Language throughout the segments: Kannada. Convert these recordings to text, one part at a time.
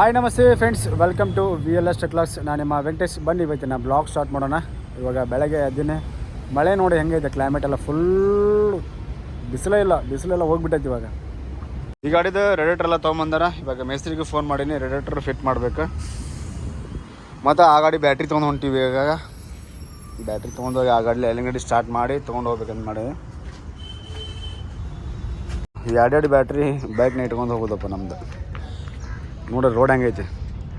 ಹಾಯ್ ನಮಸ್ತೆ ಫ್ರೆಂಡ್ಸ್, ವೆಲ್ಕಮ್ ಟು VLS ಟೆಕ್ಲಾಸ್. ನಾನು ನಿಮ್ಮ ವೆಂಕಟೇಶ್. ಬನ್ನಿ ಇವತ್ತು ನಾನು ಬ್ಲಾಗ್ ಸ್ಟಾರ್ಟ್ ಮಾಡೋಣ. ಇವಾಗ ಬೆಳಗ್ಗೆ ಎದ್ದಿನೇ ಮಳೆ ನೋಡಿ ಹೆಂಗೈತೆ, ಕ್ಲೈಮೇಟ್ ಎಲ್ಲ ಫುಲ್ ಬಿಸಿಲೆಲ್ಲ ಹೋಗ್ಬಿಟ್ಟೈತೆ. ಇವಾಗ ಈ ಗಾಡಿದು ರೇಡಿಯೇಟರ್ ಎಲ್ಲ ತೊಗೊಂಬಂದಾರ. ಇವಾಗ ಮೇಸ್ತ್ರಿಗೆ ಫೋನ್ ಮಾಡೀನಿ, ರೇಡಿಯೇಟರ್ ಫಿಟ್ ಮಾಡಬೇಕು. ಮತ್ತು ಆ ಗಾಡಿ ಬ್ಯಾಟ್ರಿ ತೊಗೊಂಡು ಹೊಂಟಿವಿ. ಇವಾಗ ಬ್ಯಾಟ್ರಿ ತೊಗೊಂಡೋಗಿ ಆ ಗಾಡಿ ಎಲ್ಲ ಗಾಡಿ ಸ್ಟಾರ್ಟ್ ಮಾಡಿ ತೊಗೊಂಡು ಹೋಗ್ಬೇಕಂತ ಮಾಡಿ ಎರಡೆರಡು ಬ್ಯಾಟ್ರಿ ಬೈಕ್ನ ಇಟ್ಕೊಂಡು ಹೋಗೋದಪ್ಪ ನಮ್ದು. ನೋಡ್ರಿ ರೋಡ್ ಹೆಂಗೈತೆ,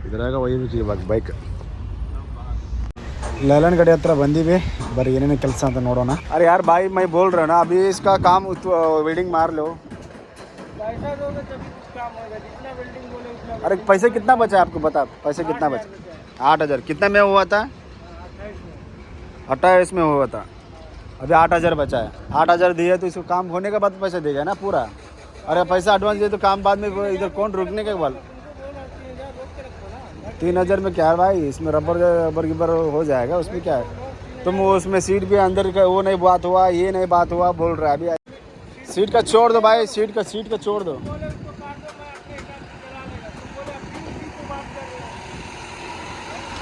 ಇದ್ರಾಗ ಒಯ್ಬೇಕು ಇವಾಗ ಬೈಕ್. ಲೈಲನ್ ಗಾಡಿ ಹತ್ರ ಬಂದೀವಿ, ಬರೀ ಏನೇನು ಕೆಲಸ ಅಂತ ನೋಡೋಣ. ಅರೆ ಯಾರು ಬಾಯಿ ಮೈ ಬೋಲ್ रहे ना, अभी इसका काम वेल्डिंग मार लो. अरे पैसे कितना बचा आपको बता, पैसे कितना बचा? 8,000. कितना में हुआ था? 28 में हुआ था. अभी 8,000 बचा है. 8,000 दिए तो इसको काम होने के बाद पैसा देगा ना पूरा. अरे पैसा एडवांस दिए तो काम बाद में इधर कौन रुकने के बाद. 3,000 में क्या है भाई, इसमें रबर गिबर हो जाएगा, उसमें क्या है. तुम उसमें सीट भी अंदर का वो नहीं बात हुआ, ये नहीं बात हुआ बोल रहा है. अभी सीट का छोड़ दो भाई, सीट का छोड़ दो.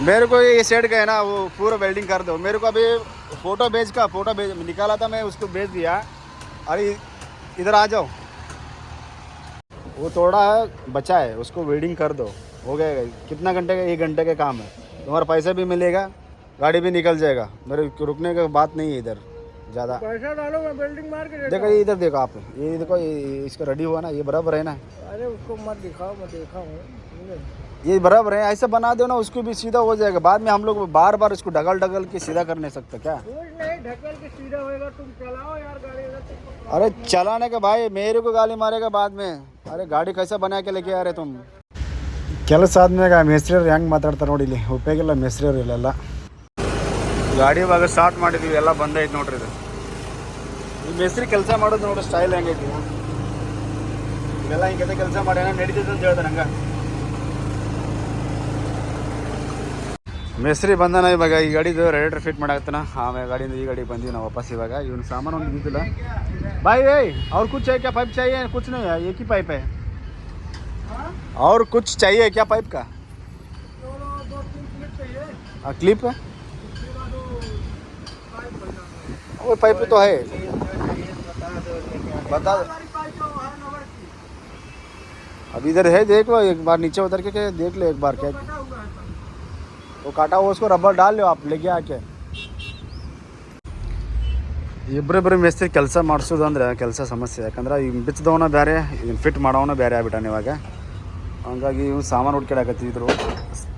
मेरे को ये सेट का है ना, वो पूरा वेल्डिंग कर दो. मेरे को अभी फोटो भेज निकाला था, मैं उसको भेज दिया. अरे इधर आ जाओ, वो थोड़ा बचा है, उसको वेल्डिंग कर दो, हो गया. कितना घंटे का? 1 घंटे का काम है. तुम्हारा पैसा भी मिलेगा, गाड़ी भी निकल जाएगा. मेरे रुकने का बात नहीं है इधर ज़्यादा. पैसा डालो, मैं वेल्डिंग मार के देखो. इधर देखो आप, ये देखो, इसका रेडी हुआ ना, ये बराबर है ना. अरे उसको मत दिखाओ, मैं देखा हूँ. ये बराबर है, ऐसा बना दो ना, उसको भी सीधा हो जाएगा. बाद में हम लोग बार बार इसको ढकल के सीधा कर नहीं सकते क्या? नहीं, ढकल के सीधा होएगा. तुम चलाओ यार गाड़ी. अरे चलाने का भाई, मेरे को गाली मारेगा बाद में. अरे ಗಾಡಿ कैसा बना के लेके आ रहे तुम. ಕೆಲಸ ಆದ್ಮೇಲೆ ಮೇಸ್ತ್ರಿಯರು ಹೆಂಗೆ ಮಾತಾಡ್ತಾರೆ ನೋಡಿ. ಇಲ್ಲಿ ಉಪಯೋಗಿಲ್ಲ ಮೇಸ್ತ್ರಿಯರು ಇಲ್ಲೆಲ್ಲ. ಗಾಡಿ ಇವಾಗ ಸ್ಟಾರ್ಟ್ ಮಾಡಿದ್ವಿ, ಎಲ್ಲ ಬಂದೈತೆ ನೋಡ್ರಿ. ಇದು ಈ ಮೇಸ್ತ್ರಿ ಕೆಲಸ ಮಾಡೋದು ನೋಡ್ರಿ, ಸ್ಟೈಲ್ ಹೆಂಗೈತಿ. ಇವೆಲ್ಲ ಹಿಂಗೆ ಕೆಲಸ ಮಾಡಿ ನಡೀತೈತೆ ಅಂತ ಹೇಳ್ತಾರೆ ಹಂಗೆ. ಮೇಸ್ತ್ರಿ ಬಂದಾನ ಇವಾಗ. ಈ ಗಾಡಿದು ರೇಡಿಯೇಟರ್ ಫಿಟ್ ಮಾಡಾಕತ್ತಾನ. ಆಮೇಲೆ ಗಾಡಿಯಿಂದ ಈ ಗಾಡಿಗೆ ಬಂದೀವಿ ನಾವು ವಾಪಸ್. ಇವಾಗ ಇವನು ಸಾಮಾನು ಒಂದು ಇದ್ದಿಲ್ಲ. भाई और कुछ है क्या? पाइप चाहिए? कुछ नहीं है, एक ही पाइप है. और कुछ चाहिए क्या पाइप का? 2-3 क्लिप चाहिए. क्लिप है, वो पाइप तो है. बता दो. अब इधर है, देख लो एक बार, नीचे उतर के देख लो एक बार. क्या वो काटा हुआ, उसको रबर डाल लो आप लेके आके. ಇಬ್ಬರಿಬ್ಬರು ಮೇಸ್ತ್ರಿ ಕೆಲಸ ಮಾಡಿಸೋದು ಅಂದರೆ ಕೆಲಸ ಸಮಸ್ಯೆ. ಯಾಕಂದ್ರೆ ಈಗ ಬಿಚ್ಚದವನ ಬೇರೆ, ಇದನ್ನು ಫಿಟ್ ಮಾಡೋವನ ಬೇರೆ ಆಗ್ಬಿಟ್ಟಾನೆ ಇವಾಗ. ಹಂಗಾಗಿ ಇವು ಸಾಮಾನು ಹುಡ್ಕಾಡಕತ್ತಿದ್ರು,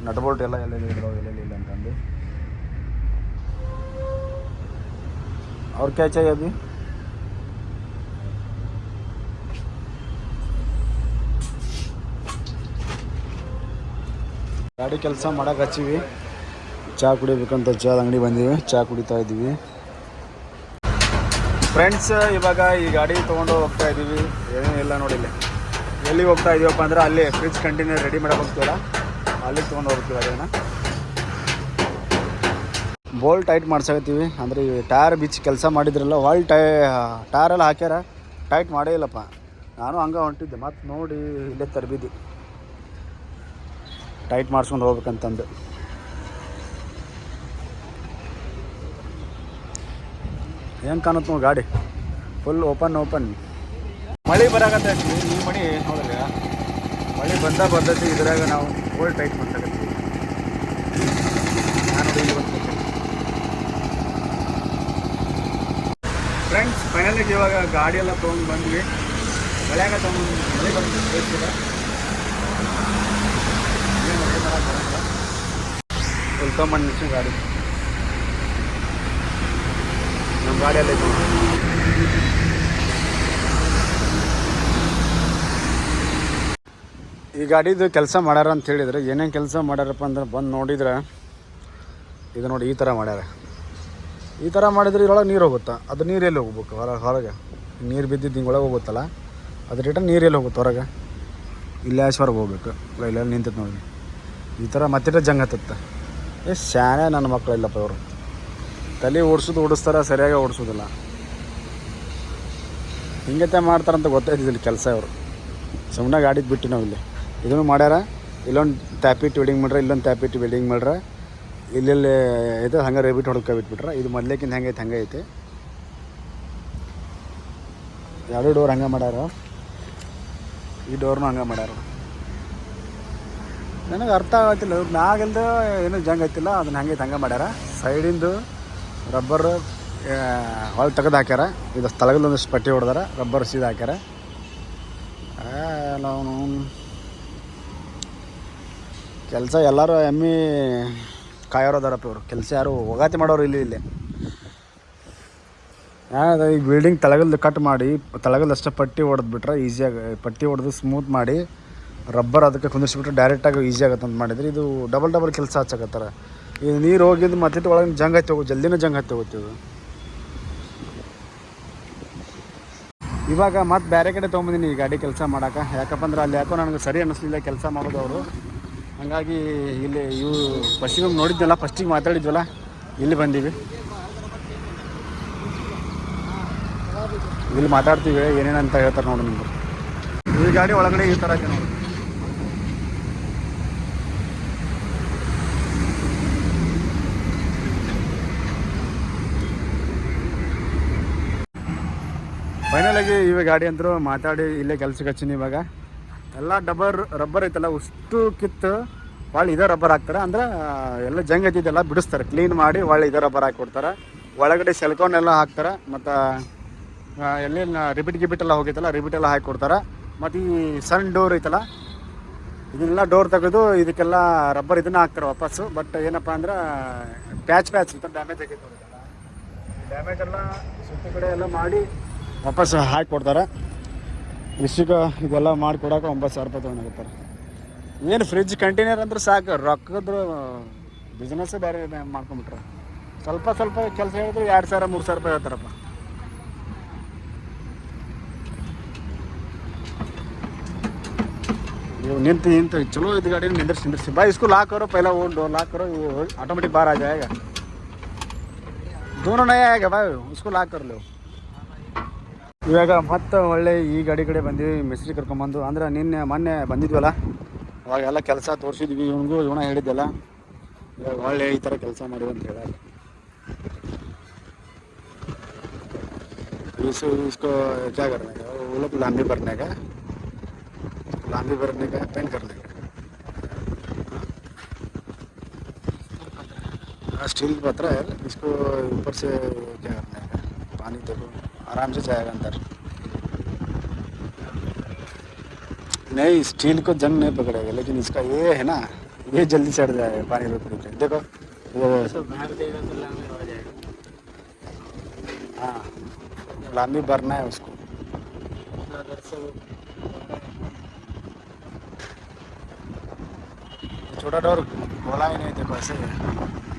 ನಟ್ ಬೋಲ್ಟ್ ಎಲ್ಲ ಎಲ್ಲೆಲ್ಲಿ ಇದ್ರು, ಎಲ್ಲೆಲ್ಲಿ ಇಲ್ಲ ಅಂತಂದು. ಅವ್ರ ಕ್ಯಾ ಚಾಹಿಯೆ ಅಭಿ? ಗಾಡಿ ಕೆಲಸ ಮಾಡಕ್ಕೆ ಹಚ್ಚಿವಿ. ಚಹಾ ಕುಡಿಬೇಕಂತ ಚಹಾದ ಅಂಗಡಿ ಬಂದೀವಿ, ಚಹಾ ಕುಡಿತಾ ಇದ್ದೀವಿ ಫ್ರೆಂಡ್ಸ್. ಇವಾಗ ಈ ಗಾಡಿ ತೊಗೊಂಡು ಹೋಗ್ತಾ ಇದ್ದೀವಿ. ಏನೂ ಇಲ್ಲ ನೋಡಿಲ್ಲ. ಎಲ್ಲಿಗೆ ಹೋಗ್ತಾ ಇದೀವಪ್ಪ ಅಂದ್ರೆ ಅಲ್ಲಿ ಫ್ರಿಜ್ ಕಂಟೈನರ್ ರೆಡಿ ಮಾಡಕ್ಕೆ ಹೋಗ್ತೀವಲ್ಲ, ಅಲ್ಲಿಗೆ ತೊಗೊಂಡು ಹೋಗ್ತೀವಿ. ಅದೇನ ಬೋಲ್ಟ್ ಟೈಟ್ ಮಾಡ್ಸಕತ್ತೀವಿ. ಅಂದರೆ ಈ ಟೈರ್ ಬಿಚ್ಚಿ ಕೆಲಸ ಮಾಡಿದ್ರಲ್ಲ, ಒಳ್ಳೆ ಟೈರೆಲ್ಲ ಹಾಕ್ಯಾರ, ಟೈಟ್ ಮಾಡೇ ಇಲ್ಲಪ್ಪ. ನಾನು ಹಂಗೆ ಹೊಂಟಿದ್ದೆ, ಮತ್ತು ನೋಡಿ ಇಲ್ಲೇ ತರಬಿದ್ದಿ ಟೈಟ್ ಮಾಡಿಸ್ಕೊಂಡು ಹೋಗ್ಬೇಕಂತಂದು. ಹೆಂಗೆ ಕಾಣುತ್ತೆ ನೋಡಿ ಗಾಡಿ, ಫುಲ್ ಓಪನ್. ಮಳೆ ಬರಾಕತ್ತೈತಿ. ಈ ಮಳೆ ನೋಡಿದ್ರೆ ಮಳೆ ಬರ್ತೈತಿ. ಇದ್ರಾಗ ನಾವು ಬೋಲ್ಟ್ ಟೈಟ್ ಮಾಡ್ಸಕತ್ತೀವಿ. ನಾನು ನೋಡಿ ಇವತ್ತು ಫ್ರೆಂಡ್ಸ್ ಫೈನಲಿಗೆ ಇವಾಗ ಗಾಡಿ ಎಲ್ಲ ತೊಗೊಂಡು ಬಂದ್ವಿ. ಮಳೆಯಾಗ ತೊಗೊಂಡು ಮಳೆ ಬಂದು ಬೇಕಿಲ್ಲ, ತೊಗೊಂಬಂದು ನಿಲ್ಸಿ ಗಾಡಿ. ನಮ್ಮ ಗಾಡಿಯಲ್ಲೇ ಈ ಗಾಡಿದು ಕೆಲಸ ಮಾಡ್ಯಾರ ಅಂತ ಹೇಳಿದ್ರೆ, ಏನೇನು ಕೆಲಸ ಮಾಡ್ಯಾರಪ್ಪ ಅಂದ್ರೆ ಬಂದು ನೋಡಿದ್ರೆ ಇದು ನೋಡಿ ಈ ಥರ ಮಾಡ್ಯಾರ. ಈ ಥರ ಮಾಡಿದ್ರೆ ಇದ್ರೊಳಗೆ ನೀರು ಹೋಗುತ್ತಾ? ಅದು ನೀರು ಎಲ್ಲಿ ಹೋಗ್ಬೇಕು? ಹೊರಗೆ ನೀರು ಬಿದ್ದಿದ್ದು ಹಿಂಗೆ ಒಳಗೆ ಹೋಗುತ್ತಲ್ಲ, ಅದು ರಿಟರ್ನ್ ನೀರು ಎಲ್ಲಿ ಹೋಗುತ್ತೆ? ಹೊರಗೆ ಇಲ್ಲಾಶ್ವರ್ಗೆ ಹೋಗ್ಬೇಕು. ಇಲ್ಲೆಲ್ಲ ನಿಂತೈತೆ ನೋಡಿ ಈ ಥರ. ಮತ್ತೆ ಜಂಗ್ ಹತ್ತತ್ತೆ. ಎಷ್ಟು ಶಾನೆ ನನ್ನ ಮಕ್ಕಳಿಲ್ಲಪ್ಪ ಇವರು. ತಲೆ ಓಡಿಸ್ತಾರೆ, ಸರಿಯಾಗಿ ಓಡಿಸೋದಿಲ್ಲ. ಹಿಂಗತೆ ಮಾಡ್ತಾರಂತ ಗೊತ್ತಾಯ್ತಿದ್ದಿಲ್ಲ ಕೆಲಸ. ಇವರು ಸುಮ್ಮನೆ ಗಾಡಿಗೆ ಬಿಟ್ಟು ನಾವು ಇಲ್ಲಿ ಇದನ್ನು ಮಾಡ್ಯಾರ. ಇಲ್ಲೊಂದು ಟ್ಯಾಪಿಟ್ ವೆಲ್ಡಿಂಗ್ ಮಾಡ್ರೆ, ಇಲ್ಲೊಂದು ಟ್ಯಾಪಿಟ್ ವೆಲ್ಡಿಂಗ್ ಮಾಡ್ರೆ, ಇಲ್ಲೆಲ್ಲಿ ಇದು ಹಂಗೆ ರೇಬಿಟ್ ಹೊಡ್ಕೊ ಬಿಟ್ಬಿಟ್ರೆ. ಇದು ಮೊದ್ಲೇಕಿಂತ ಹೆಂಗೆ ಐತೆ ಹಂಗೆ ಐತೆ. ಎರಡು ಡೋರ್ ಹಂಗೆ ಮಾಡ್ಯಾರ, ಈ ಡೋರ್ನು ಹಂಗೆ ಮಾಡ್ಯಾರ. ನನಗೆ ಅರ್ಥ ಆಗತ್ತಿಲ್ಲ, ಮ್ಯಾಗಿಂದ ಏನೂ ಜಂಗ್ ಐತಿಲ್ಲ, ಅದನ್ನ ಹಂಗೆ ಹಂಗೆ ಮಾಡ್ಯಾರ. ಸೈಡಿಂದು ರಬ್ಬರು ಹೊಳೆ ತೆಗೆದು ಹಾಕ್ಯಾರ. ಇದು ಸ್ಥಳದಲ್ಲಿ ಒಂದಿಷ್ಟು ಪಟ್ಟಿ ಹೊಡೆದಾರ, ರಬ್ಬರ್ ಸೀದಾ ಹಾಕ್ಯಾರ. ನಾವು ಕೆಲಸ ಎಲ್ಲರೂ ಎಮ್ಮೆ ಕಾಯೋರು ಅದಾರಪ್ಪ. ಇವರು ಕೆಲಸ ಯಾರು ಒಗಾತಿ ಮಾಡೋರು ಇಲ್ಲಿ. ಈ ಬಿಲ್ಡಿಂಗ್ ತಳಗಲ್ದು ಕಟ್ ಮಾಡಿ ತಳಗಲ್ದಷ್ಟೇ ಪಟ್ಟಿ ಹೊಡೆದ್ಬಿಟ್ರೆ ಈಸಿಯಾಗಿ, ಪಟ್ಟಿ ಹೊಡೆದು ಸ್ಮೂತ್ ಮಾಡಿ ರಬ್ಬರ್ ಅದಕ್ಕೆ ಕುಂದಿಸ್ಬಿಟ್ರೆ ಡೈರೆಕ್ಟಾಗಿ ಈಸಿ ಆಗುತ್ತೆ ಅಂತ ಮಾಡಿದ್ರೆ, ಇದು ಡಬಲ್ ಕೆಲಸ ಹಚ್ಚಾಕತ್ತಾರೆ. ಈ ನೀರು ಹೋಗಿದ್ದು ಮತ್ತೆ ಒಳಗೆ ಜಂಗ್ ಹತ್ತಿ ಹೋಗುತ್ತೆ, ಜಲ್ದಿನೂ ಜಂಗ್ ಹತ್ತಿ ಹೋಗುತ್ತೆ ಇದು. ಇವಾಗ ಮತ್ತೆ ಬೇರೆ ಕಡೆ ತೊಗೊಂಬಂದಿನಿ ಈ ಗಾಡಿ ಕೆಲಸ ಮಾಡೋಕೆ. ಯಾಕಪ್ಪ ಅಂದ್ರೆ ಅಲ್ಲಿ ಯಾಕೋ ನನಗೆ ಸರಿ ಅನ್ನಿಸ್ಲಿಲ್ಲ ಕೆಲಸ ಮಾಡೋದು ಅವರು. ಹಾಗಾಗಿ ಇಲ್ಲಿ ಇವು ಫಸ್ಟಿಗೆ ನೋಡಿದ್ನಲ್ಲ, ಫಸ್ಟಿಗೆ ಮಾತಾಡಿದ್ವಲ್ಲ, ಇಲ್ಲಿ ಬಂದೀವಿ. ಇಲ್ಲಿ ಮಾತಾಡ್ತೀವಿ ಏನೇನಂತ ಹೇಳ್ತಾರೆ ನೋಡಿ ನಿಮ್ಗೆ. ಈ ಗಾಡಿ ಒಳಗಡೆ ಈ ಥರ ಇದೆ ನೋಡಿ. ಫೈನಲಾಗಿ ಇವಾಗ ಗಾಡಿ ಅಂತರೂ ಮಾತಾಡಿ ಇಲ್ಲೇ ಕೆಲ್ಸಕ್ಕೆ ಹಚ್ಚಿನಿ. ಇವಾಗ ಎಲ್ಲ ರಬ್ಬರ್ ಐತಲ್ಲ ಅಷ್ಟು ಕಿತ್ತು ಒಳ್ಳೆ ಇದೇ ರಬ್ಬರ್ ಹಾಕ್ತಾರೆ. ಅಂದ್ರೆ ಎಲ್ಲ ಜಂಗ್ ಐತಿದ್ದೆಲ್ಲ ಬಿಡಿಸ್ತಾರೆ, ಕ್ಲೀನ್ ಮಾಡಿ ಒಳ್ಳೆ ಇದೇ ರಬ್ಬರ್ ಹಾಕಿ ಕೊಡ್ತಾರೆ. ಒಳಗಡೆ ಸೆಲ್ಕೋನೆಲ್ಲ ಹಾಕ್ತಾರೆ. ಮತ್ತು ಎಲ್ಲಿ ರಿಬಿಟ್ ಎಲ್ಲ ಹೋಗಿತ್ತಲ್ಲ, ರಿಬಿಟ್ ಎಲ್ಲ ಹಾಕಿ ಕೊಡ್ತಾರೆ. ಮತ್ತು ಈ ಸಣ್ಣ ಡೋರ್ ಐತಲ್ಲ, ಇದನ್ನೆಲ್ಲ ಡೋರ್ ತೆಗೆದು ಇದಕ್ಕೆಲ್ಲ ರಬ್ಬರ್ ಇದನ್ನ ಹಾಕ್ತಾರೆ ವಾಪಸ್ಸು. ಬಟ್ ಏನಪ್ಪ ಅಂದ್ರೆ ಪ್ಯಾಚ್ ಅಂತ ಡ್ಯಾಮೇಜ್ ಆಗೈತೆ. ಡ್ಯಾಮೇಜ್ ಎಲ್ಲ ಸುತ್ತ ಕಡೆ ಎಲ್ಲ ಮಾಡಿ ವಾಪಸ್ ಹಾಕಿ ಕೊಡ್ತಾರೆ. ಇಷ್ಟಕ್ಕೆ ಇದೆಲ್ಲ ಮಾಡಿ ಕೊಡೋಕೆ 9,000 ರೂಪಾಯಿ ತೊಗೊಂಡಾಗುತ್ತಾರೆ. ಏನು ಫ್ರಿಜ್ ಕಂಟೈನರ್ ಅಂದ್ರೆ ಸಾಕು, ರೊಕ್ಕದ್ರ ಬಿಸ್ನೆಸ್ಸೇ ಬೇರೆ ಮಾಡ್ಕೊಂಬಿಟ್ರೆ. ಸ್ವಲ್ಪ ಕೆಲಸ ಹೇಳಿದ್ರೆ 2,000 3,000 ರೂಪಾಯಿ ಹೇಳ್ತಾರಪ್ಪ. ಇವು ನಿಂತು ಚಲೋ ಇದು ಗಾಡಿ ನಿಂದಿರ್ಸಿ ಬಾ. इसको लॉक करो पहला, वो डोर लॉक करो, वो ऑटोमेटिक बाहर आ जाएगा. दोनों नया आएगा भाई, उसको लॉक कर लो. ಇವಾಗ ಮತ್ತೆ ಒಳ್ಳೆ ಈ ಗಾಡಿ ಕಡೆ ಬಂದಿವಿ, ಮಿಸ್ತ್ರಿ ಕರ್ಕೊಂಬಂದು. ಅಂದ್ರೆ ಮೊನ್ನೆ ಬಂದಿದ್ವಲ್ಲ, ಅವಾಗೆಲ್ಲ ಕೆಲಸ ತೋರಿಸಿದ್ವಿ. ಇವನ ಹೇಳಿದ್ದೆಲ್ಲ ಇವಾಗ ಒಳ್ಳೆ ಈ ಥರ ಕೆಲಸ ಮಾಡಿ ಅಂತ ಹೇಳ. इसको क्या करने का, वो लोग लांबी भरने का पेंट करने का. स्टील पत्रा है, इसको ऊपर से क्या करने का, पानी देखो आराम से जाएगा अंदर. नहीं, स्टील को जंग नहीं पकड़ेगा, लेकिन इसका ये है ना, ये जल्दी चढ़ जाएगा पानी रुक रुक. देखो वो बाहर देगा तो लांबी हो जाएगा. हाँ, लांबी भरना है उसको. छोटा डोर खोला ही नहीं, देखो ऐसे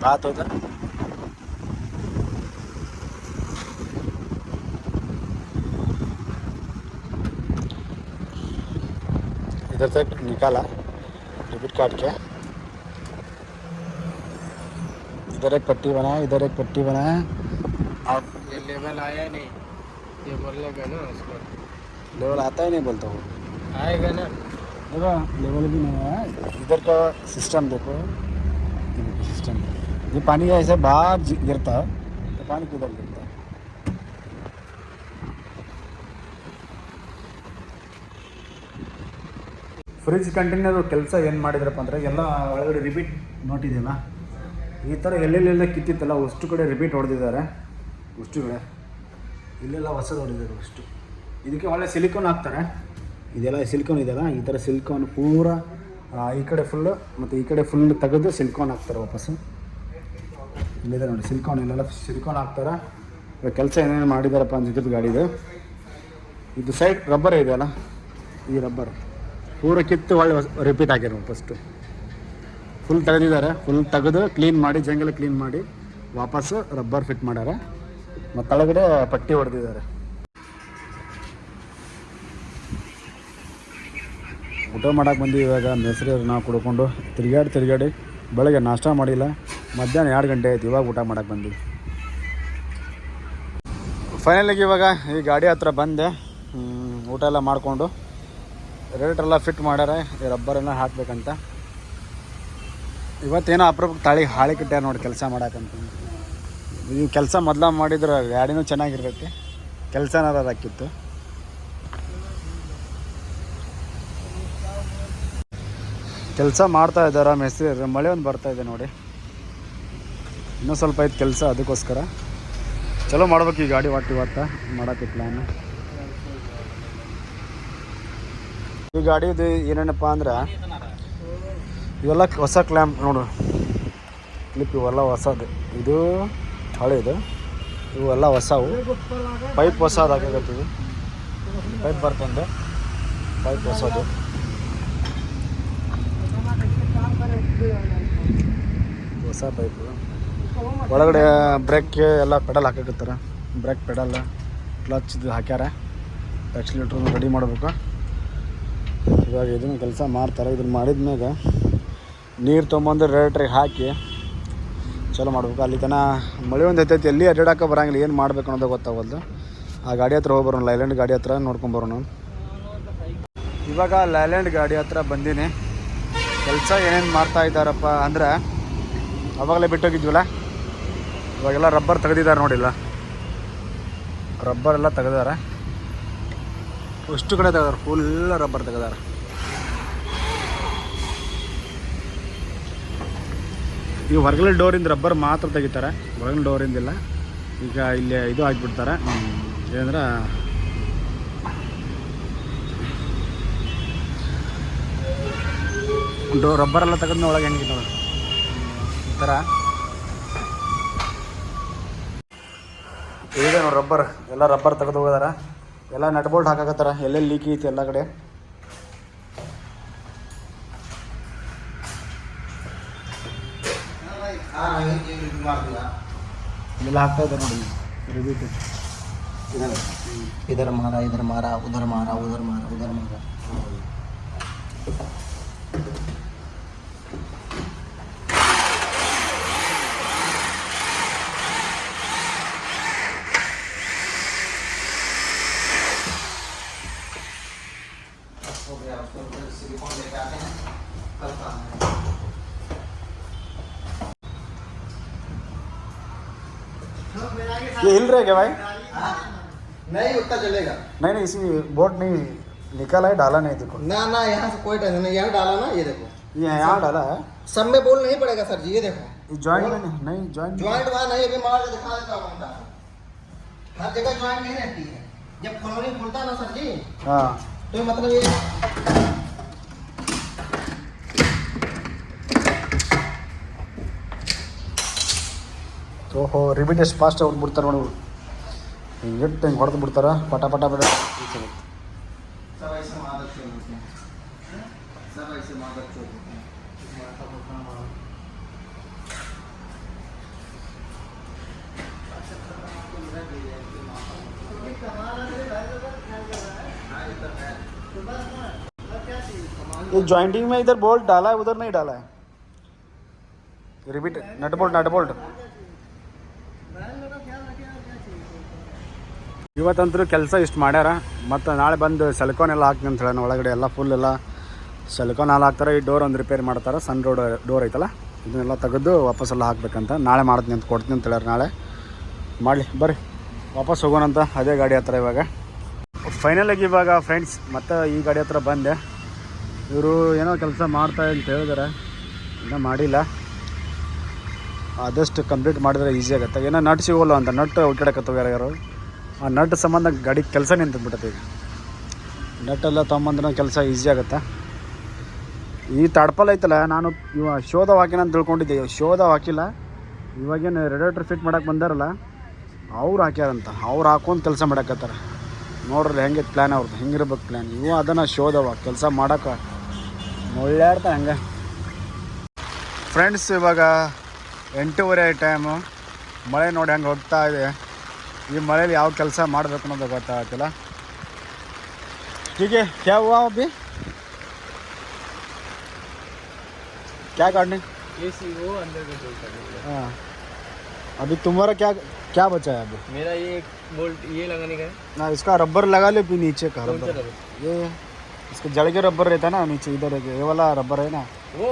बात होता. इधर से निकाला, रिपीट काट के इधर एक पट्टी बनाया. और ये लेवल आया नहीं, ये बोलेगा ना उसको. लेवल आता ही नहीं बोलता वो, आएगा ना. देखो लेवल भी नहीं है. इधर का सिस्टम देखो, सिस्टम ये पानी ऐसे बाहर गिरता है तो पानी किधर गिरता है. ಫ್ರಿಜ್ ಕಂಟೈನರ್ ಕೆಲಸ ಏನು ಮಾಡಿದ್ರಪ್ಪ ಅಂದರೆ, ಎಲ್ಲ ಒಳಗಡೆ ರಿಪೀಟ್ ನೋಟಿದೆಯಲ್ಲ, ಈ ಥರ ಎಲ್ಲೆಲ್ಲೆಲ್ಲ ಕಿತ್ತಿತ್ತಲ್ಲ ಅಷ್ಟು ಕಡೆ ರಿಪೀಟ್ ಹೊಡೆದಿದ್ದಾರೆ. ಅಷ್ಟು ಕಡೆ ಇಲ್ಲೆಲ್ಲ ಹೊಸದು ಹೊಡೆದಿದ್ದಾರೆ ಅಷ್ಟು. ಇದಕ್ಕೆ ಒಳ್ಳೆ ಸಿಲಿಕಾನ್ ಹಾಕ್ತಾರೆ. ಇದೆಲ್ಲ ಸಿಲಿಕಾನ್ ಇದೆಯಲ್ಲ, ಈ ಥರ ಸಿಲಿಕಾನ್ ಪೂರ ಈ ಕಡೆ ಫುಲ್ಲು ಮತ್ತು ಈ ಕಡೆ ಫುಲ್ ತೆಗೆದು ಸಿಲಿಕಾನ್ ಹಾಕ್ತಾರೆ ವಾಪಸ್ಸು. ಇಲ್ಲಿದೆ ನೋಡಿ ಸಿಲಿಕಾನ್, ಇಲ್ಲೆಲ್ಲ ಸಿಲಿಕಾನ್ ಹಾಕ್ತಾರೆ. ಇವಾಗ ಕೆಲಸ ಏನೇನು ಮಾಡಿದಾರಪ್ಪ ಅನ್ಸಿದ್ದು ಗಾಡಿದು. ಇದು ಸೈಡ್ ರಬ್ಬರ್ ಇದೆಯಲ್ಲ, ಈ ರಬ್ಬರ್ ಪೂರ ಕಿತ್ತು ಒಳ್ಳೆ ರಿಪೀಟ್ ಆಗ್ಯಾರ. ಫಸ್ಟು ಫುಲ್ ತೆಗೆದಿದ್ದಾರೆ, ಫುಲ್ ತೆಗೆದು ಕ್ಲೀನ್ ಮಾಡಿ, ಜಂಗೆಲ್ಲ ಕ್ಲೀನ್ ಮಾಡಿ ವಾಪಸ್ಸು ರಬ್ಬರ್ ಫಿಟ್ ಮಾಡ್ಯಾರ. ಮತ್ತು ಕೆಳಗಡೆ ಪಟ್ಟಿ ಹೊಡೆದಿದ್ದಾರೆ. ಊಟ ಮಾಡೋಕೆ ಬಂದು ಇವಾಗ ಮೆಸ್ರಿ ನಾವು ಕುಡ್ಕೊಂಡು ತಿರುಗಾಡಿ ಬೆಳಗ್ಗೆ ನಾಷ್ಟ ಮಾಡಿಲ್ಲ, ಮಧ್ಯಾಹ್ನ 2 ಗಂಟೆ ಆಯ್ತು, ಇವಾಗ ಊಟ ಮಾಡೋಕೆ ಬಂದ್ವಿ. ಫೈನಲಿಗೆ ಇವಾಗ ಈ ಗಾಡಿ ಹತ್ರ ಬಂದೆ, ಊಟ ಎಲ್ಲ ಮಾಡಿಕೊಂಡು ರೇಟೆಲ್ಲ ಫಿಟ್ ಮಾಡ್ಯಾರ. ಈ ರಬ್ಬರೆಲ್ಲ ಹಾಕಬೇಕಂತ ಇವತ್ತೇನೋ ಅಪರೂಪಕ್ಕೆ ತಾಳಿ ಹಾಳಿ ಕಟ್ಟ್ಯಾರ ನೋಡಿ ಕೆಲಸ ಮಾಡಕ್ಕಂತ. ಈ ಕೆಲಸ ಮೊದಲ ಮಾಡಿದ್ರೆ ಗಾಡಿನೂ ಚೆನ್ನಾಗಿರ್ತೈತಿ, ಕೆಲಸನ ಹಾಕಿತ್ತು. ಕೆಲಸ ಮಾಡ್ತಾ ಇದ್ದಾರೆ ಮೆಸ್ತ್ರಿ. ಮಳೆ ಒಂದು ಬರ್ತಾ ಇದೆ ನೋಡಿ, ಇನ್ನೂ ಸ್ವಲ್ಪ ಐತೆ ಕೆಲಸ. ಅದಕ್ಕೋಸ್ಕರ ಚಲೋ ಮಾಡ್ಬೇಕು ಈ ಗಾಡಿ ಇವತ್ತು ಮಾಡೋಕ್ಕೆ ಪ್ಲ್ಯಾನ್. ಈ ಗಾಡಿದು ಏನೇನಪ್ಪ ಅಂದ್ರೆ ಇವೆಲ್ಲ ಹೊಸ ಕ್ಲ್ಯಾಂಪ್ ನೋಡು, ಕ್ಲಿಪ್ ಇವೆಲ್ಲ ಹೊಸದು, ಇದು ಹಳೇದು, ಇವೆಲ್ಲ ಹೊಸವು. ಪೈಪ್ ಹೊಸದು ಹಾಕಾಗತ್ತೀವಿ, ಪೈಪ್ ಬರ್ತಂದು ಪೈಪ್ ಹೊಸದು. ಹೊಸ ಪೈಪು ಒಳಗಡೆ ಬ್ರೇಕ್ ಎಲ್ಲ ಪೆಡಲ್ ಹಾಕಕತ್ತಾರ. ಬ್ರೇಕ್ ಪೆಡಲ್ ಕ್ಲಚ್ದು ಹಾಕ್ಯಾರ. ಆಕ್ಸಿಲೇಟ್ರನ್ನು ರೆಡಿ ಮಾಡಬೇಕು. ಇವಾಗ ಇದನ್ನು ಕೆಲಸ ಮಾಡ್ತಾರೆ. ಇದನ್ನು ಮಾಡಿದ್ಮ್ಯಾಗ ನೀರು ತೊಗೊಂಬಂದು ರೇಟ್ರಿಗೆ ಹಾಕಿ ಚಲೋ ಮಾಡ್ಬೇಕು. ಅಲ್ಲಿ ತನ ಮಳೆ ಒಂದು ಐತೈತಿ, ಎಲ್ಲಿ ಅಡ್ಡಾಡಕ್ಕೆ ಬರೋಂಗಿಲ್ಲ. ಏನು ಮಾಡ್ಬೇಕು ಅನ್ನೋದು ಗೊತ್ತಾಗಲ್ದು. ಆ ಗಾಡಿ ಹತ್ರ ಹೋಗ್ಬರೋಣ, ಲೈಲ್ಯಾಂಡ್ ಗಾಡಿ ಹತ್ರ ನೋಡ್ಕೊಂಬರೋಣ. ಇವಾಗ ಲೈಲ್ಯಾಂಡ್ ಗಾಡಿ ಹತ್ರ ಬಂದೀನಿ. ಕೆಲಸ ಏನೇನು ಮಾಡ್ತಾ ಇದ್ದಾರಪ್ಪ ಅಂದ್ರೆ ಅವಾಗಲೇ ಬಿಟ್ಟೋಗಿದ್ವಲ್ಲ, ಇವಾಗೆಲ್ಲ ರಬ್ಬರ್ ತೆಗೆದಿದ್ದಾರೆ ನೋಡಿಲ್ಲ, ರಬ್ಬರ್ ಎಲ್ಲ ತೆಗೆದಾರೆ. ಅಷ್ಟು ಕಡೆ ತೆಗೆದಾರೆ, ಫುಲ್ ರಬ್ಬರ್ ತೆಗೆದಾರೆ. ಈಗ ಹೊರಗಡೆ ಡೋರಿಂದ ರಬ್ಬರ್ ಮಾತ್ರ ತೆಗಿತಾರೆ, ಹೊರಗಡೆ ಡೋರಿಂದಿಲ್ಲ. ಈಗ ಇಲ್ಲಿ ಇದು ಹಾಕಿಬಿಡ್ತಾರೆ, ಏನಂದ್ರೆ ರಬ್ಬರೆಲ್ಲ ತೆಗೆದ್ನ ಒಳಗೆ ಹೆಂಗೆ ನೋಡಿ ಈ ಥರ ಇದೆ ನೋಡಿ. ರಬ್ಬರ್ ಎಲ್ಲ ರಬ್ಬರ್ ತೆಗೆದು ಹೋಗೋದಾರ. ಎಲ್ಲ ನಟ್ ಬೋಲ್ಟ್ ಹಾಕಾಕತ್ತಾರ, ಎಲ್ಲೆಲ್ಲಿ ಲೀಕ್ ಐತಿ ಎಲ್ಲ ಕಡೆ. ಎಲ್ಲ ಹಾಕ್ತಾ ಇದ್ದಾರೆ ನೋಡಿ ರಿಬೀಟ್. इधर मारा उधर मारा उधर मारा. हो गया, उसको सिलिकॉन लेके आते हैं, कल काम है. ये हिल रहा है क्या भाई? नहीं उतना चलेगा. नहीं इसी बोर्ड नहीं निकाला है, डाला नहीं देखो. ना यहाँ से कोई टेंशन नहीं. यहाँ डाला ना, ये देखो, ये यहाँ डाला है. सब में बोल नहीं पड़ेगा सर जी. ये देखो जॉइंट में नहीं जॉइंट वहाँ नहीं. अभी मार के दिखा देता हूँ. हर जगह जॉइंट नहीं रहती है. जब कॉलोनी खुलता है ना सर जी, हाँ तो मतलब ये तो हो रिबीट ಎಷ್ಟು ಫಾಸ್ಟ್ ಅವ್ರು ಬಿಡ್ತಾರೆ ನೋಡಿ. ಹಿಂಗೆ ಇಟ್ಟು ಹಿಂಗೆ ಹೊಡೆದು ಬಿಡ್ತಾರೆ, ಪಟ ಪಟ ಪಟ. सब ऐसे मादक चोर होते हैं. सब ऐसे मादक चोर होते हैं. ये जॉइंटिंग में इधर बोल्ट डाला है, उधर नहीं डाला है. रिबीट नट बोल्ट ಇವತ್ತಂತೂ ಕೆಲಸ ಇಷ್ಟು ಮಾಡ್ಯಾರ. ಮತ್ತು ನಾಳೆ ಬಂದು ಸೆಲ್ಕೋನ್ ಎಲ್ಲ ಹಾಕ್ತೀನಿ ಅಂತ ಹೇಳೋಣ. ಒಳಗಡೆ ಎಲ್ಲ ಫುಲ್ ಎಲ್ಲ ಸೆಲ್ಕೋನ್ ಹಾಲು ಹಾಕ್ತಾರೆ. ಈ ಡೋರ್ ಒಂದು ರಿಪೇರಿ ಮಾಡ್ತಾರೆ, ಸಣ್ಣ ಡೋರ್ ಐತಲ್ಲ, ಇದನ್ನೆಲ್ಲ ತೆಗೆದು ವಾಪಸ್ಸೆಲ್ಲ ಹಾಕ್ಬೇಕಂತ. ನಾಳೆ ಮಾಡ್ತೀನಿ ಅಂತ ಕೊಡ್ತೀನಿ ಅಂತ ಹೇಳ್ಯಾರ. ನಾಳೆ ಮಾಡಲಿ, ಬರ್ರಿ ವಾಪಸ್ ಹೋಗೋಣಂತ ಅದೇ ಗಾಡಿ ಹತ್ರ. ಇವಾಗ ಫೈನಲಾಗಿ ಇವಾಗ ಫ್ರೆಂಡ್ಸ್ ಮತ್ತೆ ಈ ಗಾಡಿ ಹತ್ರ ಬಂದೆ. ಇವರು ಏನೋ ಕೆಲಸ ಮಾಡ್ತಾ ಅಂತ ಹೇಳಿದಾರೆ, ಇನ್ನೂ ಮಾಡಿಲ್ಲ. ಆದಷ್ಟು ಕಂಪ್ಲೀಟ್ ಮಾಡಿದ್ರೆ ಈಸಿ ಆಗುತ್ತೆ. ಏನೋ ನಟ್ ಸಿಗೋಲ್ಲ ಅಂತ, ನಟ್ ಹುಡ್ಕಾಡಕತ್ತವ ಯಾರು. ಆ ನಟ್ ಸಂಬಂಧ ಗಾಡಿ ಕೆಲಸ ನಿಂತುಬಿಟ್ಟೈತೆ. ಈಗ ನಟ್ಟೆಲ್ಲ ತೊಗೊಂಬಂದ್ರೆ ಕೆಲಸ ಈಸಿ ಆಗುತ್ತೆ. ಈ ತಡ್ಪಲ್ ಐತಲ್ಲ, ನಾನು ಶೋಧ ಹಾಕಿನ ಅಂತ ತಿಳ್ಕೊಂಡಿದ್ದೆ. ಶೋಧ ಹಾಕಿಲ್ಲ, ಇವಾಗೇನು ರೇಡಿಯೇಟರ್ ಫಿಟ್ ಮಾಡೋಕೆ ಬಂದಾರಲ್ಲ ಅವ್ರು ಹಾಕ್ಯಾರಂತ. ಅವ್ರು ಹಾಕೊಂಡು ಕೆಲಸ ಮಾಡಕತ್ತಾರೆ. ನೋಡ್ರಿ ಹೆಂಗೆ ಪ್ಲ್ಯಾನ್ ಅವ್ರದ್ದು, ಹೆಂಗಿರ್ಬೇಕು ಪ್ಲ್ಯಾನ್. ಇವು ಅದನ್ನು ಶೋಧವ ಕೆಲಸ ಮಾಡೋಕೆ ಒಳ್ಳೆಯಾಡ್ತಾ ಹಂಗೆ. ಫ್ರೆಂಡ್ಸ್ ಇವಾಗ 8:30 ಟೈಮು. ಮಳೆ ನೋಡಿ ಹೆಂಗೆ ಹೋಗ್ತಾ ಇದೆ. ಈ ಮಳೇಲಿ ಯಾವ ಕೆಲಸ ಮಾಡಬೇಕು ಅನ್ನೋದು ಗೊತ್ತಾಗ್ತಿಲ್ಲ. ಹೀಗೆ ಕ್ಯಾ ಹುआ अभी क्या काटने एसी वो अंदर का बोल्ट है. हाँ अभी तुम्हारा क्या क्या बचा है अभी? मेरा ये एक बोल्ट ये लगाने का है ना, इसका रबर लगा ले फिर नीचे का रबर. ये इसके जड़ के रबर रहता है ना नीचे, इधर ये वाला रबर है ना, वो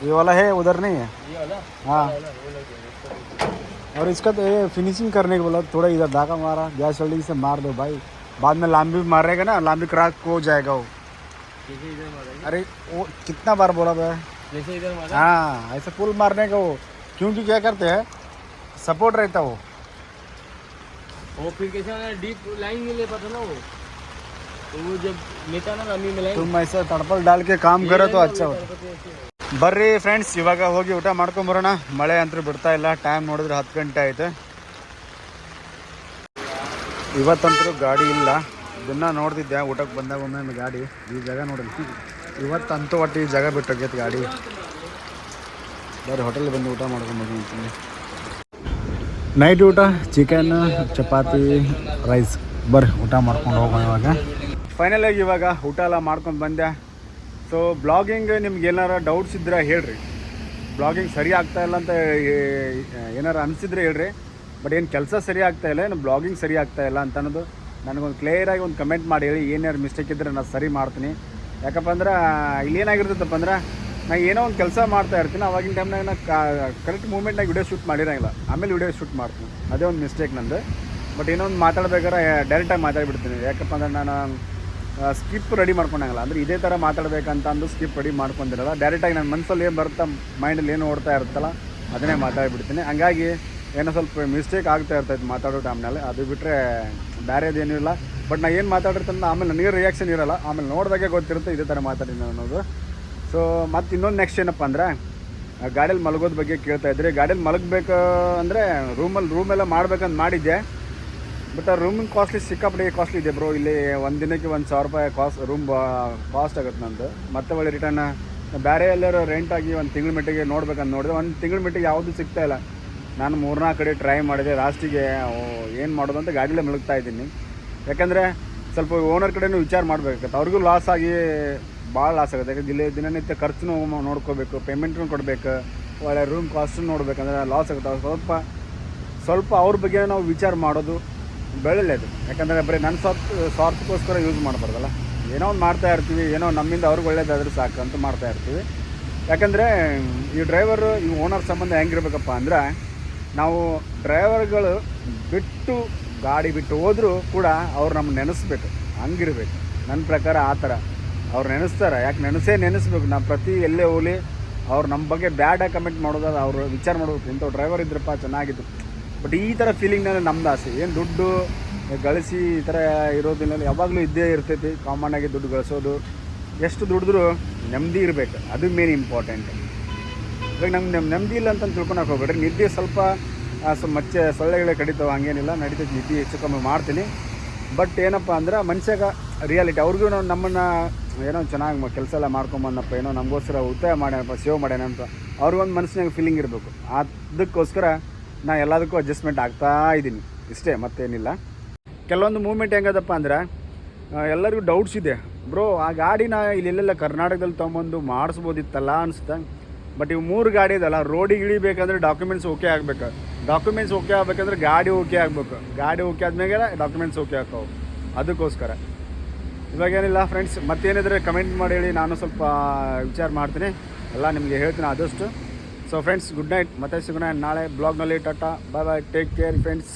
ये वाला है उधर नहीं है ये वाला हाँ वो लग गया और इसका तो ये फिनिशिंग करने को बोला थोड़ा इधर धाका मारा गैस वेल्डिंग से मार दो भाई बाद में लांबी मारेगा ना लांबी क्रैक हो जाएगा वो जैसे इधर मारा अरे वो कितना बार बोला भाई जैसे इधर मारा हाँ ऐसे पुल मारने का वो क्योंकि क्या करते हैं सपोर्ट रहता वो वो फिर कैसे डीप लाइन नहीं ले पाता ना वो तो वो जब लेता ना लंबी में लाइन तुम ऐसा तड़पल डाल के काम करो तो अच्छा होता ಬರ್ರಿ ಫ್ರೆಂಡ್ಸ್ ಇವಾಗ ಹೋಗಿ ಊಟ ಮಾಡ್ಕೊಂಬರೋಣ ಮಳೆ ಅಂತೂ ಬಿಡ್ತಾ ಇಲ್ಲ ಟೈಮ್ ನೋಡಿದ್ರೆ 10 ಗಂಟೆ ಆಯ್ತು ಇವತ್ತಂತೂ ಗಾಡಿ ಇಲ್ಲ ಇದನ್ನ ನೋಡ್ತಿದ್ದೆ ಊಟಕ್ಕೆ ಬಂದಾಗ ಒಮ್ಮೆ ಗಾಡಿ ಈ ಜಾಗ ನೋಡಿಲ್ಲ ಇವತ್ತಂತೂ ಒಟ್ಟು ಈ ಜಾಗ ಬಿಟ್ಟೋಗೈತೆ ಗಾಡಿ ಬರ್ರಿ ಹೋಟೆಲ್ ಬಂದು ಊಟ ಮಾಡ್ಕೊಂಬೋದು ಅಂತೀನಿ ನೈಟ್ ಊಟ ಚಿಕನ್ ಚಪಾತಿ ರೈಸ್ ಬರ್ರಿ ಊಟ ಮಾಡ್ಕೊಂಡು ಹೋಗೋಣ ಇವಾಗ ಫೈನಲಾಗಿ ಇವಾಗ ಊಟ ಎಲ್ಲ ಮಾಡ್ಕೊಂಡು ಬಂದೆ ಸೊ ಬ್ಲಾಗಿಂಗ್ ನಿಮ್ಗೆ ಏನಾರ ಡೌಟ್ಸ್ ಇದ್ದರೆ ಹೇಳ್ರಿ ಬ್ಲಾಗಿಂಗ್ ಸರಿ ಆಗ್ತಾ ಇಲ್ಲ ಅಂತ ಏನಾರು ಅನಿಸಿದ್ರೆ ಹೇಳ್ರಿ ಬಟ್ ಏನು ಕೆಲಸ ಸರಿ ಆಗ್ತಾ ಇಲ್ಲ ಏನು ಬ್ಲಾಗಿಂಗ್ ಸರಿ ಆಗ್ತಾ ಇಲ್ಲ ಅಂತ ಅನ್ನೋದು ನನಗೊಂದು ಕ್ಲಿಯರಾಗಿ ಒಂದು ಕಮೆಂಟ್ ಮಾಡಿ ಹೇಳಿ ಏನಾರು ಮಿಸ್ಟೇಕ್ ಇದ್ದರೆ ನಾನು ಸರಿ ಮಾಡ್ತೀನಿ ಯಾಕಪ್ಪ ಅಂದ್ರೆ ಇಲ್ಲಿ ಏನಾಗಿರ್ತದಪ್ಪ ಅಂದ್ರೆ ನಾನು ಏನೋ ಒಂದು ಕೆಲಸ ಮಾಡ್ತಾ ಇರ್ತೀನಿ ಅವಾಗಿನ ಟೈಮ್ನಾಗ ನಾನು ಕರೆಕ್ಟ್ ಮೂಮೆಂಟ್ನಾಗ ವಿಡಿಯೋ ಶೂಟ್ ಮಾಡಿರೋಂಗಿಲ್ಲ ಆಮೇಲೆ ವಿಡಿಯೋ ಶೂಟ್ ಮಾಡ್ತೀನಿ ಅದೇ ಒಂದು ಮಿಸ್ಟೇಕ್ ನಂದು ಬಟ್ ಏನೋ ಒಂದು ಮಾತಾಡ್ಬೇಕಾದ್ರೆ ಡೈರೆಕ್ಟಾಗಿ ಮಾತಾಡ್ಬಿಡ್ತೀನಿ ಯಾಕಪ್ಪ ಅಂದ್ರೆ ನಾನು ಸ್ಕಿಪ್ ರೆಡಿ ಮಾಡ್ಕೊಂಡಂಗಿಲ್ಲ ಅಂದರೆ ಇದೇ ಥರ ಮಾತಾಡಬೇಕಂತ ಅಂದು ಸ್ಕಿಪ್ ರೆಡಿ ಮಾಡ್ಕೊಂಡಿರಲ್ಲ ಡೈರೆಕ್ಟಾಗಿ ನನ್ನ ಮನಸ್ಸಲ್ಲಿ ಏನು ಬರುತ್ತಾ ಮೈಂಡಲ್ಲಿ ಏನು ಓಡ್ತಾ ಇರುತ್ತಲ್ಲ ಅದನ್ನೇ ಮಾತಾಡ್ಬಿಡ್ತೀನಿ ಹಂಗಾಗಿ ಏನೋ ಸ್ವಲ್ಪ ಮಿಸ್ಟೇಕ್ ಆಗ್ತಾ ಇರ್ತೈತೆ ಮಾತಾಡೋ ಟೈಮ್ನಲ್ಲಿ ಅದು ಬಿಟ್ಟರೆ ಬೇರೆದೇನೂ ಇಲ್ಲ ಬಟ್ ನಾನು ಏನು ಮಾತಾಡಿರ್ತಂದ್ರೆ ಆಮೇಲೆ ನನಗೆ ರಿಯಾಕ್ಷನ್ ಇರೋಲ್ಲ ಆಮೇಲೆ ನೋಡಿದಾಗೆ ಗೊತ್ತಿರುತ್ತೆ ಇದೇ ಥರ ಮಾತಾಡಿದ್ದೀನಿ ಅನ್ನೋದು ಸೊ ಮತ್ತು ಇನ್ನೊಂದು ನೆಕ್ಸ್ಟ್ ಏನಪ್ಪ ಅಂದ್ರೆ ಗಾಡಿಯಲ್ಲಿ ಮಲಗೋದ ಬಗ್ಗೆ ಕೇಳ್ತಾ ಇದ್ರಿ ಗಾಡಿಯಲ್ಲಿ ಮಲಗಬೇಕು ಅಂದರೆ ರೂಮೆಲ್ಲ ಮಾಡ್ಬೇಕಂತ ಮಾಡಿದ್ದೆ ಬಟ್ ಆ ರೂಮಿನ ಕಾಸ್ಟ್ಲಿ ಸಿಕ್ಕಾಪಟ್ಟೆ ಕಾಸ್ಟ್ಲಿ ಇದೆ ಬ್ರೋ ಇಲ್ಲಿ ಒಂದು ದಿನಕ್ಕೆ $1,000 ರೂಮ್ ಕಾಸ್ಟ್ ಆಗುತ್ತೆ ನಂದು ಮತ್ತೆ ಒಳ್ಳೆ ರಿಟರ್ನ್ ಬೇರೆ ಎಲ್ಲರೂ ರೆಂಟಾಗಿ ಒಂದು ತಿಂಗಳ ಮಟ್ಟಿಗೆ ನೋಡ್ಬೇಕಂತ ನೋಡಿದೆ ಒಂದು ತಿಂಗಳ ಮಟ್ಟಿಗೆ ಯಾವುದೂ ಸಿಗ್ತಾ ಇಲ್ಲ ನಾನು 3-4 ಕಡೆ ಟ್ರೈ ಮಾಡಿದೆ ಲಾಸ್ಟಿಗೆ ಏನು ಮಾಡೋದು ಅಂತ ಗಾಡಿಯಲ್ಲೇ ಮಲಗ್ತಾ ಇದ್ದೀನಿ ಯಾಕಂದರೆ ಸ್ವಲ್ಪ ಓನರ್ ಕಡೆನೂ ವಿಚಾರ ಮಾಡಬೇಕಾಗತ್ತೆ ಅವ್ರಿಗೂ ಲಾಸ್ ಆಗಿ ಭಾಳ ಲಾಸ್ ಆಗುತ್ತೆ ಯಾಕಂದ್ರೆ ದಿನನಿತ್ಯ ಖರ್ಚು ನೋಡ್ಕೋಬೇಕು ಪೇಮೆಂಟ್ನು ಕೊಡಬೇಕು ಒಳ್ಳೆ ರೂಮ್ ಕಾಸ್ಟು ನೋಡ್ಬೇಕಂದ್ರೆ ಲಾಸ್ ಆಗುತ್ತೆ ಸ್ವಲ್ಪ ಅವ್ರ ಬಗ್ಗೆ ನಾವು ವಿಚಾರ ಮಾಡೋದು ಬೆಳೆಯದು ಯಾಕಂದರೆ ಬರೀ ನನ್ನ ಸ್ವಾರ್ಥಕ್ಕೋಸ್ಕರ ಯೂಸ್ ಮಾಡಬಾರ್ದಲ್ಲ ಏನೋ ಒಂದು ಮಾಡ್ತಾ ಇರ್ತೀವಿ ಏನೋ ನಮ್ಮಿಂದ ಅವ್ರಿಗೆ ಒಳ್ಳೇದಾದ್ರೆ ಸಾಕು ಅಂತ ಮಾಡ್ತಾ ಇರ್ತೀವಿ ಯಾಕಂದರೆ ಈ ಡ್ರೈವರು ಈ ಓನರ್ ಸಂಬಂಧ ಹೆಂಗಿರ್ಬೇಕಪ್ಪ ಅಂದ್ರೆ ನಾವು ಡ್ರೈವರ್ಗಳು ಬಿಟ್ಟು ಗಾಡಿ ಬಿಟ್ಟು ಹೋದರೂ ಕೂಡ ಅವ್ರು ನಮ್ಗೆ ನೆನೆಸ್ಬೇಕು ಹಂಗಿರ್ಬೇಕು ನನ್ನ ಪ್ರಕಾರ ಆ ಥರ ಅವ್ರು ನೆನೆಸ್ತಾರೆ ಯಾಕೆ ನೆನೆಸ್ಬೇಕು ನಾವು ಪ್ರತಿ ಎಲ್ಲೇ ಹೋಗಲಿ ಅವ್ರು ನಮ್ಮ ಬಗ್ಗೆ ಬ್ಯಾಡಾಗಿ ಕಮೆಂಟ್ ಮಾಡೋದಾದ್ರೆ ಅವರು ವಿಚಾರ ಮಾಡ್ಬೇಕು ಇಂಥವು ಡ್ರೈವರ್ ಇದ್ರಪ್ಪ ಚೆನ್ನಾಗಿತ್ತು ಬಟ್ ಈ ಥರ ಫೀಲಿಂಗ್ನಲ್ಲಿ ನಮ್ದು ಆಸೆ ಏನು ದುಡ್ಡು ಗಳಿಸಿ ಈ ಥರ ಇರೋದಿಲ್ಲ ಯಾವಾಗಲೂ ಇದ್ದೇ ಇರ್ತೈತಿ ಕಾಮನ್ನಾಗಿ ದುಡ್ಡು ಗಳಿಸೋದು ಎಷ್ಟು ದುಡಿದ್ರೂ ನೆಮ್ಮದಿ ಇರಬೇಕು ಅದು ಮೇನ್ ಇಂಪಾರ್ಟೆಂಟ್ ಇವಾಗ ನಮ್ಗೆ ನೆಮ್ಮದಿ ಇಲ್ಲ ಅಂತ ತಿಳ್ಕೊಳಕ್ಕೆ ಹೋಗ್ಬೇಡ್ರಿ ನಿದ್ದೆ ಸ್ವಲ್ಪ ಸೊಳ್ಳೆಗಳೇ ಕಡಿತಾವೆ ಹಂಗೇನಿಲ್ಲ ನಡೀತೈತೆ ನಿದ್ದೆ ಹೆಚ್ಚು ಕಮ್ಮಿ ಮಾಡ್ತೀನಿ ಬಟ್ ಏನಪ್ಪ ಅಂದ್ರೆ ಮನುಷ್ಯಾಗ ರಿಯಾಲಿಟಿ ಅವ್ರಿಗೂ ನಾವು ನಮ್ಮನ್ನು ಏನೋ ಚೆನ್ನಾಗಿ ಕೆಲಸ ಎಲ್ಲ ಮಾಡ್ಕೊಂಬಂದಪ್ಪ ಏನೋ ನಮಗೋಸ್ಕರ ಉಳಿತಾಯ ಮಾಡ್ಯಾನಪ್ಪ ಸೇವ್ ಮಾಡ್ಯಾನ ಅಂತ ಅವ್ರಿಗೊಂದು ಮನಸ್ಸಿನಾಗ ಫೀಲಿಂಗ್ ಇರಬೇಕು ಅದಕ್ಕೋಸ್ಕರ ನಾನು ಎಲ್ಲದಕ್ಕೂ ಅಡ್ಜಸ್ಟ್ಮೆಂಟ್ ಆಗ್ತಾ ಇದ್ದೀನಿ ಇಷ್ಟೇ ಮತ್ತೇನಿಲ್ಲ ಕೆಲವೊಂದು ಮೂಮೆಂಟ್ ಹೆಂಗದಪ್ಪ ಅಂದ್ರೆ ಎಲ್ಲರಿಗೂ ಡೌಟ್ಸ್ ಇದೆ ಬ್ರೋ ಆ ಗಾಡಿನ ಇಲ್ಲೆಲ್ಲ ಕರ್ನಾಟಕದಲ್ಲಿ ತೊಗೊಂಬಂದು ಮಾಡಿಸ್ಬೋದಿತ್ತಲ್ಲ ಅನಿಸುತ್ತೆ ಬಟ್ ಇವು 3 ಗಾಡಿ ಇದಲ್ಲ ರೋಡಿಗೆ ಇಳಿಬೇಕಂದ್ರೆ ಡಾಕ್ಯುಮೆಂಟ್ಸ್ ಓಕೆ ಆಗಬೇಕು ಡಾಕ್ಯುಮೆಂಟ್ಸ್ ಓಕೆ ಆಗಬೇಕಂದ್ರೆ ಗಾಡಿ ಓಕೆ ಆಗಬೇಕು ಗಾಡಿ ಓಕೆ ಆದ್ಮೇಲೆ ಡಾಕ್ಯುಮೆಂಟ್ಸ್ ಓಕೆ ಆಗ್ತಾವೆ ಅದಕ್ಕೋಸ್ಕರ ಇವಾಗೇನಿಲ್ಲ ಫ್ರೆಂಡ್ಸ್ ಮತ್ತೇನಿದ್ರೆ ಕಮೆಂಟ್ ಮಾಡಿ ಹೇಳಿ ನಾನು ಸ್ವಲ್ಪ ವಿಚಾರ ಮಾಡ್ತೀನಿ ಎಲ್ಲ ನಿಮಗೆ ಹೇಳ್ತೀನಿ ಆದಷ್ಟು ಸೊ ಫ್ರೆಂಡ್ಸ್ ಗುಡ್ ನೈಟ್ ಮತ್ತೆ ಸಿಗೋಣ ನಾಳೆ ಬ್ಲಾಗ್ನಲ್ಲಿ tata bye take care friends